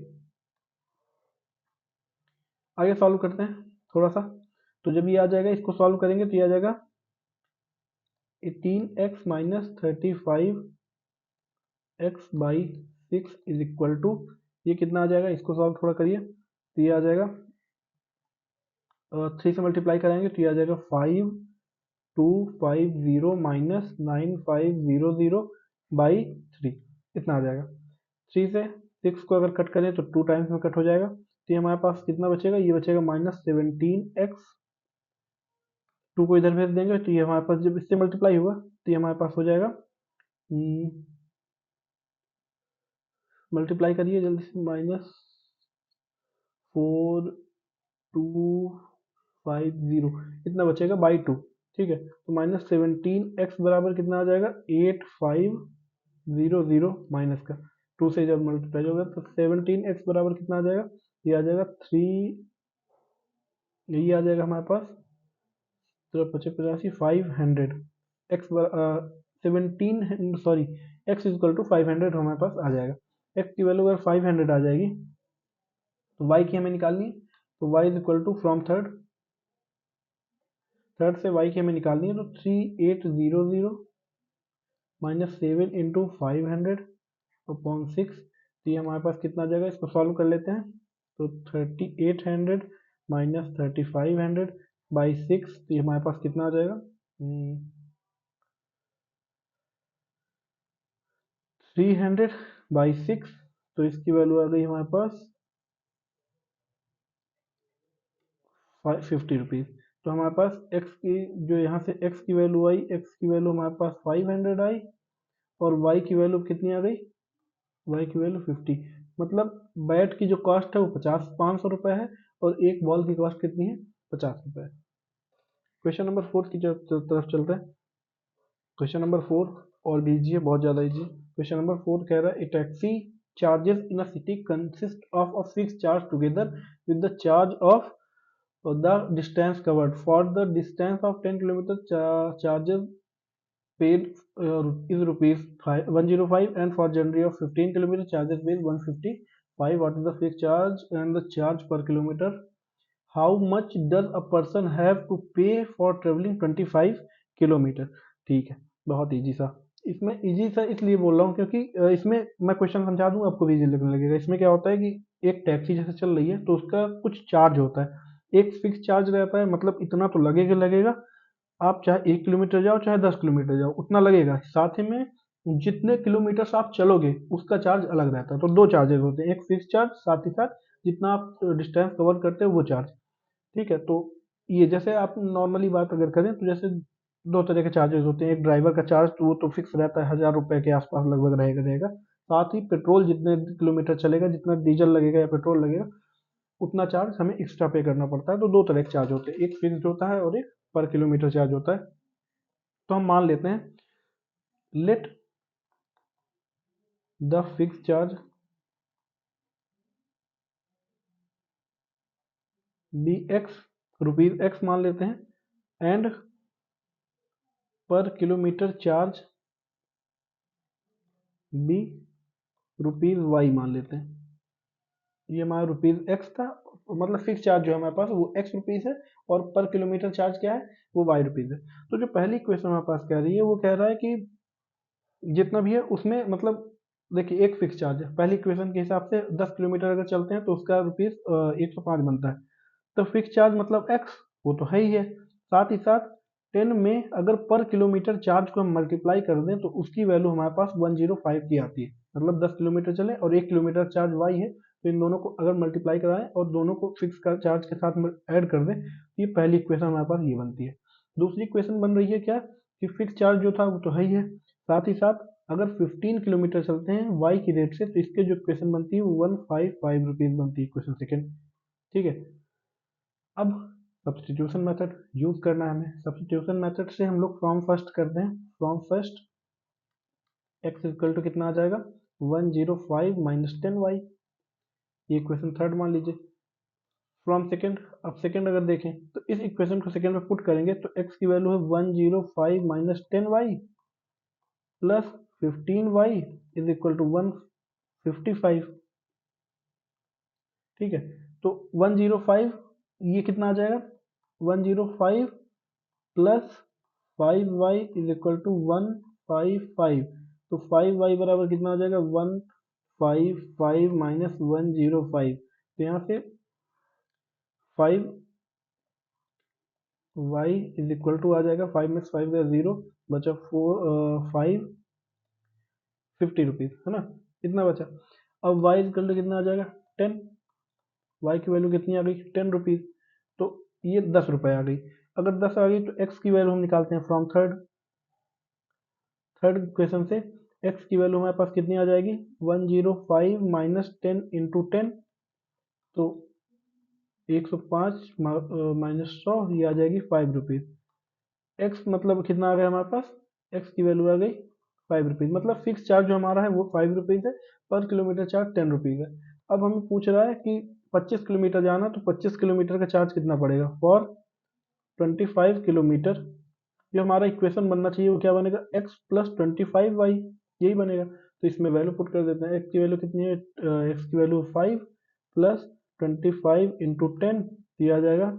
आगे सॉल्व करते हैं थोड़ा सा। तो जब ये आ जाएगा, इसको सॉल्व करेंगे तो ये आ जाएगा 18x minus 35x/6 is equal to, ये कितना आ जाएगा, इसको सॉल्व थोड़ा करिए तो ये आ जाएगा 3 से मल्टीप्लाई कराएंगे तो ये आ जाएगा 5250 माइनस 9500/3, इतना आ जाएगा। 3 से 6 को अगर कट करें तो 2 टाइम्स में कट हो जाएगा, तो ये हमारे पास कितना बचेगा, ये बचेगा माइनस 17x। 2 को इधर भेज देंगे तो ये हमारे पास जब इससे मल्टीप्लाई होगा तो ये हमारे पास हो जाएगा, मल्टीप्लाई करिए जल्दी से, माइनस 4250 इतना बचेगा बाई 2। ठीक है, तो माइनस 17x बराबर कितना आ जाएगा, 8500 माइनस का 2 से जब मल्टीप्लाई होगा तो 17x बराबर कितना आ जाएगा, ये आ जाएगा 3, यही आ जाएगा हमारे पास 500 x 17 sorry x equal to 500 हमारे पास आ जाएगा। x की वैल्यू अगर 500 आ जाएगी तो y की हमें निकालनी है, तो y is equal to from third से y की हमें निकालनी है, तो 3800 माइनस 7 इंटू 500 अपॉन 6, तो ये हमारे पास कितना आ जाएगा, इसको सॉल्व कर लेते हैं। तो 3800 माइनस 3500/6, तो ये हमारे पास कितना आ जाएगा, 300/6, तो इसकी वैल्यू आ गई हमारे पास 50 रुपीज़। तो हमारे पास x की जो यहाँ से x की वैल्यू आई, x की वैल्यू हमारे पास 500 आई और y की वैल्यू कितनी आ गई, y की वैल्यू 50। मतलब बैट की जो कॉस्ट है वो 500 रुपये है और एक बॉल की कॉस्ट कितनी है, 50 रुपये। क्वेश्चन नंबर 4 की तरफ चलते हैं। क्वेश्चन नंबर 4 और भी इजी है, बहुत ज़्यादा इजी। क्वेश्चन नंबर 4 कह रहा है, a taxi charges in a city consist of a fix charge together with the charge of the distance covered. For the distance of 10 kilometer, charges paid is rupees 105, and for journey of 15 kilometer, charges paid 155. What is the fixed charge and the charge per kilometer? How much does a person have to pay for traveling 25 kilometer? ठीक है, बहुत easy सा। इसमें easy सा इसलिए बोल रहा हूँ क्योंकि इसमें मैं क्वेश्चन समझा दूँ, आपको भी इजी लगने लगेगा। इसमें क्या होता है कि एक टैक्सी जैसे चल रही है तो उसका कुछ चार्ज होता है, एक फिक्स चार्ज रहता है, मतलब इतना तो लगेगा। आप चाहे 1 किलोमीटर जाओ चाहे 10 किलोमीटर जाओ उतना लगेगा। साथ ही में जितने किलोमीटर आप चलोगे उसका चार्ज अलग रहता है। तो 2 चार्जेस होते हैं, एक फिक्स चार्ज, साथ ही साथ जितना आप डिस्टेंस कवर करते हो वो चार्ज। ठीक है, तो ये जैसे आप नॉर्मली बात अगर करें तो जैसे 2 तरह के चार्जेस होते हैं। एक ड्राइवर का चार्ज, तो वो तो फिक्स रहता है, 1000 रुपये के आसपास लगभग रहेगा। साथ ही पेट्रोल जितने किलोमीटर चलेगा, जितना डीजल लगेगा या पेट्रोल लगेगा, उतना चार्ज हमें एक्स्ट्रा पे करना पड़ता है। तो 2 तरह के चार्ज होते हैं, एक फिक्स्ड होता है और एक पर किलोमीटर चार्ज होता है। तो हम मान लेते हैं, let the fix charge be x, rupees x मान लेते हैं, and per kilometre charge be rupees y मान लेते हैं। ये हमारा रुपीज एक्स था, मतलब फिक्स चार्ज जो है हमारे पास वो एक्स रुपीज है, और पर किलोमीटर चार्ज क्या है, वो वाई रुपीज है। तो जो पहली क्वेश्चन हमारे पास कह रही है वो कह रहा है कि जितना भी है उसमें, मतलब देखिए एक फिक्स चार्ज है। पहली इक्वेशन के हिसाब से 10 किलोमीटर अगर चलते हैं तो उसका रुपीज 105 बनता है। तो फिक्स चार्ज मतलब एक्स, वो तो है ही है। साथ ही साथ 10 में अगर पर किलोमीटर चार्ज को हम मल्टीप्लाई कर दें तो उसकी वैल्यू हमारे पास 105 की आती है। मतलब 10 किलोमीटर चले और 1 किलोमीटर चार्ज वाई है तो इन दोनों को अगर मल्टीप्लाई कराएं और दोनों को फिक्स का चार्ज के साथ ऐड कर दें तो ये पहली इक्वेशन हमारे पास ये बनती है। दूसरी इक्वेशन बन रही है क्या कि फिक्स चार्ज जो था वो तो है ही है, साथ ही साथ अगर 15 किलोमीटर चलते हैं वाई की रेट से तो इसके जो इक्वेशन बनती है वो 155 रुपीज बनती है इक्वेशन सेकेंड। ठीक है, अब सब्स्टिट्यूशन मेथड यूज करना है हमें। सब्स्टिट्यूशन मेथड से हम लोग फ्रॉम फर्स्ट करते हैं। From first x equal to कितना आ जाएगा 105 माइनस 10y, ये इक्वेशन थर्ड मान लीजिए। फ्रॉम सेकेंड, अब सेकेंड अगर देखें तो इस इक्वेशन को सेकेंड में पुट करेंगे तो x की वैल्यू है 105 minus 10y plus 15y is equal to 155। ठीक है, तो 105 ये कितना आ जाएगा 105 plus 5y is equal to 155। तो 5y बराबर कितना आ जाएगा 155 माइनस 105। तो यहाँ से 5y इज इक्वल टू आ जाएगा 5 में 5 का 0 बचा 50 रुपीज है ना, इतना बचा। अब y इज इक्वल टू कितना आ जाएगा 10, y की वैल्यू कितनी आ गई 10 रुपीज, तो ये 10 रुपए आ गई। अगर 10 आ गई तो x की वैल्यू हम निकालते हैं फ्रॉम थर्ड इक्वेशन से। x की वैल्यू हमारे पास कितनी आ जाएगी 105 माइनस 10 इंटू 10, तो 105 माइनस 100 ये आ जाएगी 5 रुपीज। x मतलब कितना आ गया हमारे पास, x की वैल्यू आ गई 5 रुपीज, मतलब फिक्स चार्ज जो हमारा है वो 5 रुपीज है, पर किलोमीटर चार्ज 10 रुपीज है। अब हमें पूछ रहा है कि 25 किलोमीटर जाना, तो 25 किलोमीटर का चार्ज कितना पड़ेगा फॉर 25 किलोमीटर। जो हमारा इक्वेशन बनना चाहिए वो क्या बनेगा x प्लस 25y, यही बनेगा। तो इसमें वैल्यू पुट कर देते हैं। x की वैल्यू कितनी है, x की वैल्यू 5 प्लस 25 इंटू 10, ये आ जाएगा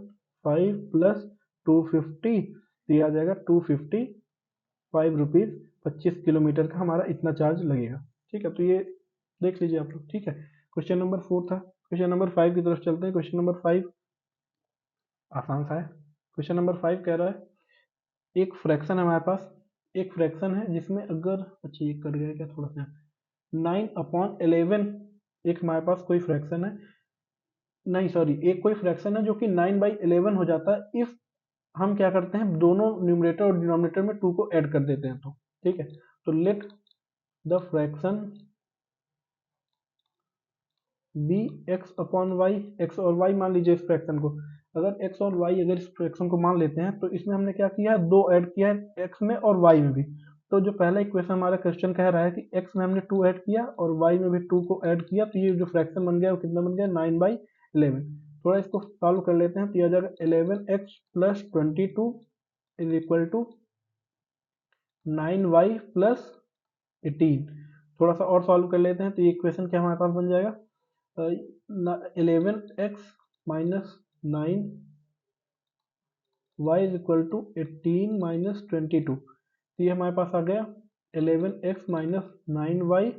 5 प्लस 250, ये आ जाएगा 255 रुपीज। 25 किलोमीटर का हमारा इतना चार्ज लगेगा। ठीक है, तो ये देख लीजिए आप लोग। ठीक है, क्वेश्चन नंबर 4 था। क्वेश्चन नंबर 5 की तरफ चलते हैं। क्वेश्चन नंबर 5 आसान सा है। क्वेश्चन नंबर 5 कह रहा है एक फ्रैक्शन है हमारे पास, एक फ्रैक्शन है जिसमें अगर, अच्छा ये कट गया क्या थोड़ा सा, 9/11 एक हमारे पास कोई फ्रैक्शन है, नहीं सॉरी, एक कोई फ्रैक्शन है जो कि 9/11 हो जाता है इफ हम क्या करते हैं दोनों न्यूमरेटर और डिनोमिनेटर में 2 को ऐड कर देते हैं तो। ठीक है, तो let the fraction be x upon y, x और वाई मान लीजिए इस फ्रैक्शन को। अगर एक्स और वाई अगर इस फ्रैक्शन को मान लेते हैं तो इसमें हमने क्या किया है, 2 ऐड किया है एक्स में और वाई में भी। तो जो पहला इक्वेशन हमारा क्वेश्चन कह रहा है कि एक्स में हमने 2 ऐड किया और वाई में भी 2 को ऐड किया, तो ये जो फ्रैक्शन बन गया वो कितना बन गया 9/11। थोड़ा इसको सॉल्व कर लेते हैं तो ये आ जाएगा 11x plus 22 is equal to 9y plus 18। थोड़ा सा और सॉल्व कर लेते हैं तो ये इक्वेशन क्या हमारे पास बन जाएगा 11x minus 9y is equal to 18 minus 22। तो ये हमारे पास आ गया 11x minus 9y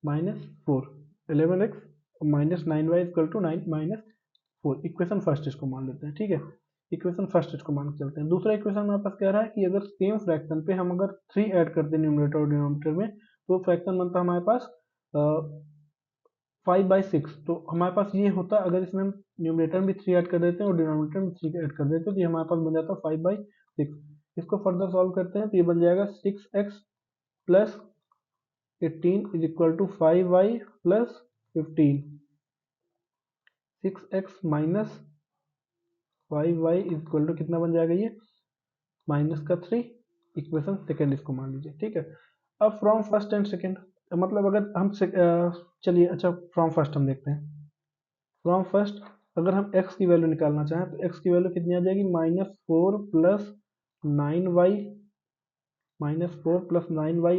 minus 4, 11x minus 9y equal to 9 minus 4। Equation first इसको मान लेते हैं। ठीक है, इक्वेशन फर्स्ट इसको मान के चलते हैं। दूसरा इक्वेशन हमारे पास कह रहा है कि अगर सेम फ्रैक्शन पे हम अगर 3 ऐड करते हैं न्यूमरेटर और डिनोमिनेटर में तो फ्रैक्शन बनता है हमारे पास 5/6। तो हमारे पास ये होता है अगर इसमें हम न्यूमरेटर में 3 ऐड कर देते हैं और डिनोमिनेटर में 3 ऐड कर देते हैं तो ये हमारे पास बन जाता है 5/6। इसको फर्दर सॉल्व करते हैं तो ये बन जाएगा 6x plus 18 is equal to 5y plus 15। 6x minus 5y equal to कितना बन जाएगा ये माइनस का 3। इक्वेशन सेकेंड इसको मान लीजिए। ठीक है, अब फ्रॉम फर्स्ट एंड सेकेंड, मतलब अगर हम चलिए अच्छा फ्रॉम फर्स्ट हम देखते हैं। फ्रॉम फर्स्ट अगर हम x की वैल्यू निकालना चाहें तो x की वैल्यू कितनी आ जाएगी -4 प्लस 9y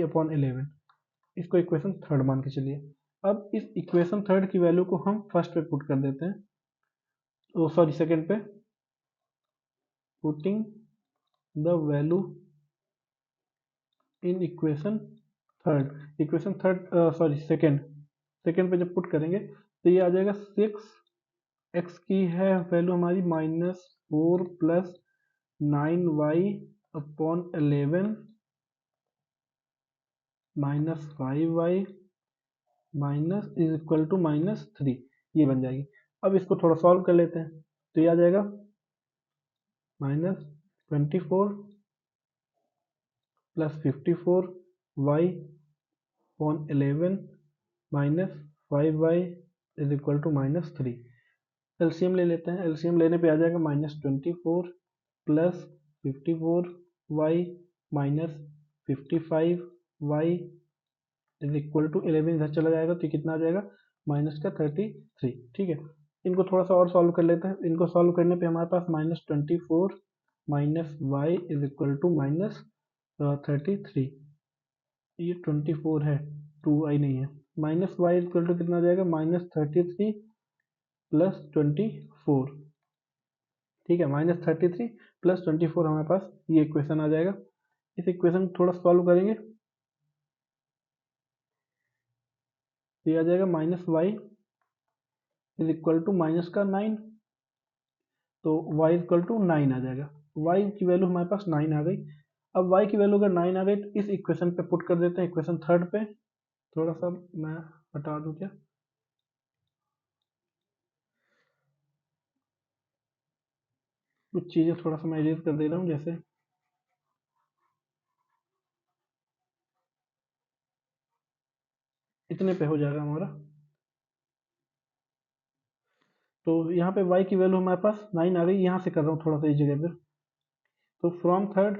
अपॉन 11। इसको इक्वेशन थर्ड मान के चलिए। अब इस इक्वेशन थर्ड की वैल्यू को हम फर्स्ट पे पुट कर देते हैं, तो सॉरी सेकेंड पे, putting the value in equation third sorry second पे जब पुट करेंगे तो ये आ जाएगा 6x की है वैल्यू हमारी -4 plus 9y upon 11 minus 5y minus is equal to -3, ये बन जाएगी। अब इसको थोड़ा सॉल्व कर लेते हैं, तो ये आ जाएगा -24 plus 54y/11 minus 5y is equal to -3। LCM ले लेते हैं, एलसीएम लेने पे आ जाएगा -24 plus 54y minus 55y is equal to 11, इधर चला जाएगा तो कितना आ जाएगा -33। ठीक है, इनको थोड़ा सा और सॉल्व कर लेते हैं। इनको सॉल्व करने पे हमारे पास -24 minus y is equal to -33, ये 24 है, 2y नहीं है। Minus y is equal to कितना आ जाएगा -33 प्लस 24। ठीक है, -33 प्लस 24 हमारे पास ये इक्वेशन आ जाएगा। इस इक्वेशन को थोड़ा सॉल्व करेंगे तो ये आ जाएगा -y इज इक्वल टू -9, तो y इक्वल टू 9 आ जाएगा। y की वैल्यू हमारे पास 9 आ गई। अब y की वैल्यू अगर 9 आ गई तो इस इक्वेशन पे पुट कर देते हैं, इक्वेशन थर्ड पे। थोड़ा सा मैं हटा दूं क्या, कुछ चीज़ें थोड़ा सा मैं इरेज कर दे रहा हूँ, जैसे इतने पे हो जाएगा हमारा। तो यहाँ पे y की वैल्यू हमारे पास 9 आ गई, यहाँ से कर रहा हूँ थोड़ा सा इस जगह पे। तो फ्रॉम थर्ड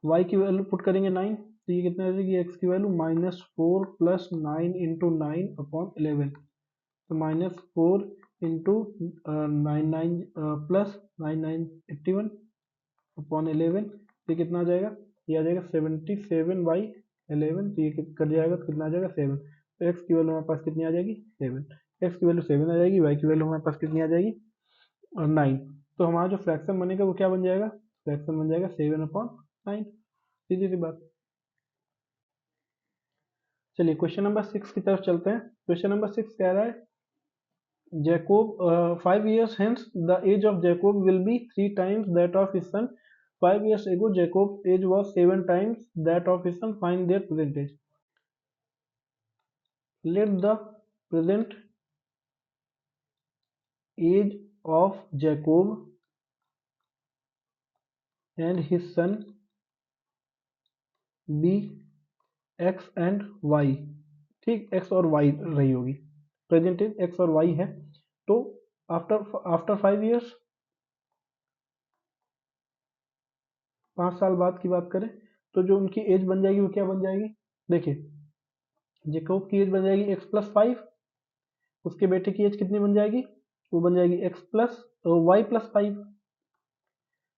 y की वैल्यू पुट करेंगे 9, तो ये कितना आ जाएगी x की वैल्यू -4 प्लस 9 इंटू 9/11, तो -4 इंटू 99 प्लस 9981/11, तो ये कितना आ जाएगा, ये आ जाएगा 77/11, तो ये कट जाएगा तो कितना आ जाएगा 7। तो x की वैल्यू हमारे पास कितनी आ जाएगी 7, x की वैल्यू 7 आ जाएगी, y की वैल्यू हमारे पास कितनी आ जाएगी 9। तो हमारा जो फ्रैक्शन बनेगा वो क्या बन जाएगा, फ्रैक्शन बन जाएगा 7/9, सीधी सी बात। चलिए क्वेश्चन नंबर 6 की तरफ चलते हैं। क्वेश्चन नंबर 6 कह रहा है Jacob, 5 years hence, the age of Jacob will be 3 times that of his son. 5 years ago, Jacob's age was 7 times that of his son. Find their present age. Let the present age of Jacob and his son be x and y. ठीक, x और y रही होगी, present as x और y है। तो after 5 years, 5 साल बाद की बात करें तो जो उनकी एज बन जाएगी वो क्या बन जाएगी, देखिए जेकोब की एज बन जाएगी x+5, उसके बेटे की एज कितनी बन जाएगी, वो बन जाएगी y+5।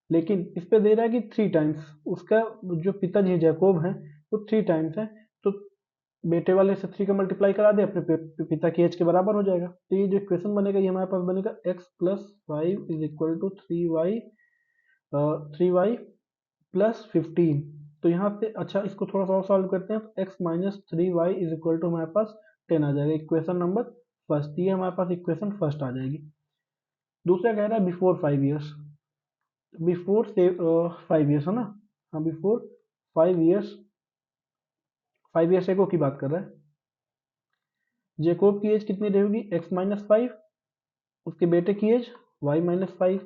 लेकिन इस पे दे रहा है कि 3 टाइम्स, उसका जो पिताजी जैकोब है वो 3 टाइम्स है, तो बेटे वाले से 3 का मल्टीप्लाई करा दे, अपने पिता की एज के बराबर हो जाएगा। तो ये जो इक्वेशन बनेगा ये हमारे पास बनेगा x+5 is equal to 3y+15। तो यहाँ से अच्छा इसको थोड़ा सा और सॉल्व करते हैं, तो x-3y इज इक्वल टू हमारे पास 10 आ जाएगा, इक्वेशन नंबर फर्स्ट। ये हमारे पास इक्वेशन फर्स्ट आ जाएगी। दूसरा कह रहा है बिफोर 5 years, बिफोर से 5 years है ना, हाँ बिफोर 5 years, 5 years एगो की बात कर रहा है। जेकोब की एज कितनी रहेगी x-5, उसके बेटे की एज y-5,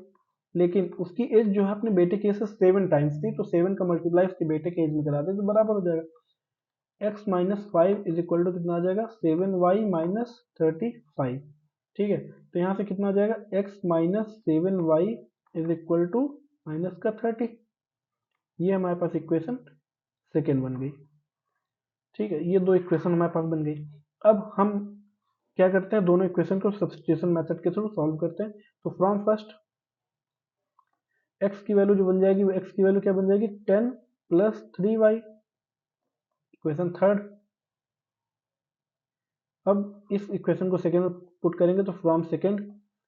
लेकिन उसकी एज जो है अपने बेटे की एज से 7 टाइम्स थी, तो 7 का मल्टीप्लाई उसके बेटे के एज में करा दे तो बराबर हो जाएगा। x-5 इज इक्वल टू कितना आ जाएगा 7y-35। ठीक है, तो यहाँ से कितना आ जाएगा x-7y इज इक्वल टू -30। ये हमारे पास इक्वेशन सेकेंड बन गई। ठीक है, ये दो इक्वेशन हमारे पास बन गई। अब हम क्या करते हैं, दोनों इक्वेशन को सब्स्टिट्यूशन मेथड के थ्रू सॉल्व करते हैं। तो फ्रॉम फर्स्ट x की वैल्यू जो बन जाएगी वो x की वैल्यू क्या बन जाएगी 10 प्लस 3y, इक्वेशन थर्ड। अब इस इक्वेशन को सेकेंड में पुट करेंगे, तो फ्रॉम सेकेंड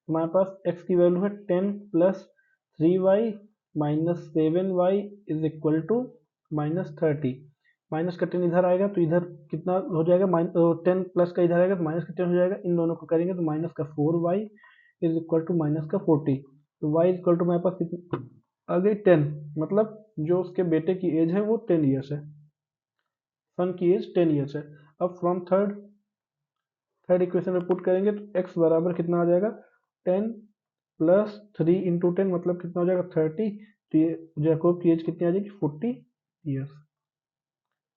हमारे पास x की वैल्यू है 10 plus 3y minus 7y is equal to -30। Minus का 10 इधर आएगा तो इधर कितना हो जाएगा, 10 प्लस का इधर आएगा तो माइनस का 10 हो जाएगा, इन दोनों को करेंगे तो माइनस का 4y is equal to minus का 40। तो y इज इक्वल टू हमारे पास कितनी आ गई 10, मतलब जो उसके बेटे की एज है वो 10 ईयर्स है, सन की एज 10 ईयर्स है। अब फ्रॉम थर्ड इक्वेशन में पुट करेंगे तो x बराबर कितना आ जाएगा 10 प्लस 3 इंटू 10 मतलब कितना हो जाएगा 30। तो ये जैकोब की एज कितनी आ जाएगी 40 ईयर्स।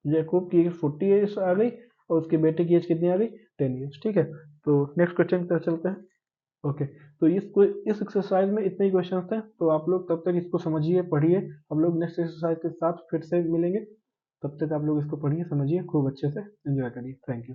जैकोब की एज 40 ईयर्स आ गई और उसके बेटे की एज कितनी आ गई 10 ईयर्स। ठीक है, तो नेक्स्ट क्वेश्चन की तरफ चलते हैं। ओके, तो इस एक्सरसाइज में इतने ही क्वेश्चन थे, तो आप लोग तब तक इसको समझिए पढ़िए। हम लोग नेक्स्ट एक्सरसाइज के साथ फिर से मिलेंगे, तब तक आप लोग इसको पढ़िए समझिए खूब अच्छे से एंजॉय करिए। Thank you.